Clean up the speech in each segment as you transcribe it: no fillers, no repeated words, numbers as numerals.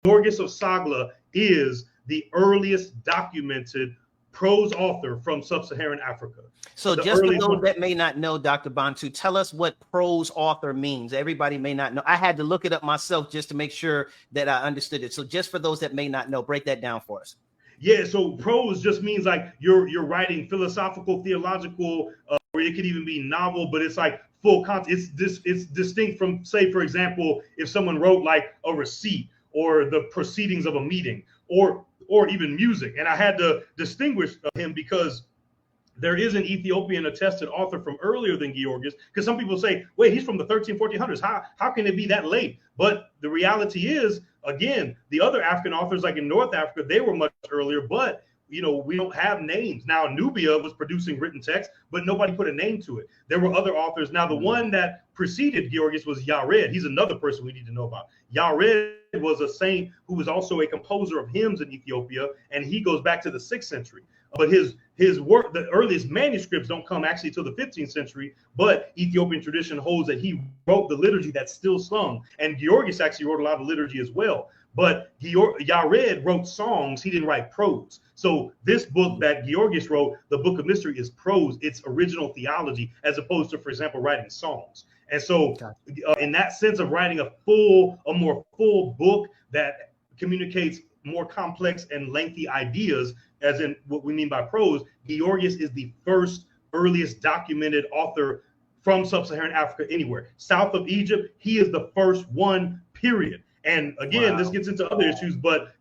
Giyorgis of Sägla is the earliest documented prose author from sub-Saharan Africa. So just for those that may not know, Dr. Bantu, tell us what prose author means. Everybody may not know. I had to look it up myself just to make sure that I understood it. So just for those that may not know, break that down for us. Yeah, so prose just means like you're writing philosophical, theological, or it could even be novel, but it's like full content. It's distinct from, say, for example, if someone wrote like a receipt or the proceedings of a meeting or even music. And I had to distinguish him because there is an Ethiopian attested author from earlier than Giyorgis, because some people say, wait, he's from the 1400s. How can it be that late? But the reality is, again, the other African authors, like in North Africa, they were much earlier, but we don't have names. Now, Nubia was producing written text, but nobody put a name to it. There were other authors. Now, the one that preceded Giyorgis was Yared. He's another person we need to know about. Yared was a saint who was also a composer of hymns in Ethiopia, and he goes back to the 6th century. But his work, the earliest manuscripts don't come actually till the 15th century, but Ethiopian tradition holds that he wrote the liturgy that's still sung. And Giyorgis actually wrote a lot of liturgy as well. But Yared wrote songs, he didn't write prose. So this book that Giyorgis wrote, the Book of Mystery, is prose. It's original theology, as opposed to, for example, writing songs. And so in that sense of writing a more full book that communicates more complex and lengthy ideas, as in what we mean by prose, Giyorgis is the first earliest documented author from sub-Saharan Africa anywhere. South of Egypt, he is the first one, period. And again, this gets into other issues, but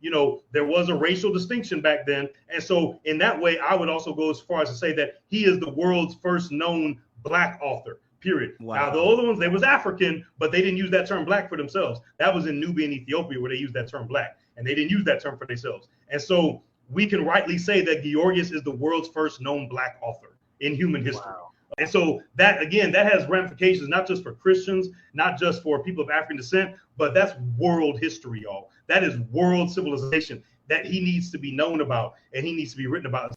there was a racial distinction back then. And so in that way, I would also go as far as to say that he is the world's first known Black author, period. Now, the other ones, they was African, but they didn't use that term Black for themselves. That was in Nubia and Ethiopia where they used that term Black, and they didn't use that term for themselves. And so we can rightly say that Giyorgis is the world's first known Black author in human history. And so that, again, that has ramifications, not just for Christians, not just for people of African descent, but that's world history, y'all. That is world civilization that he needs to be known about, and he needs to be written about.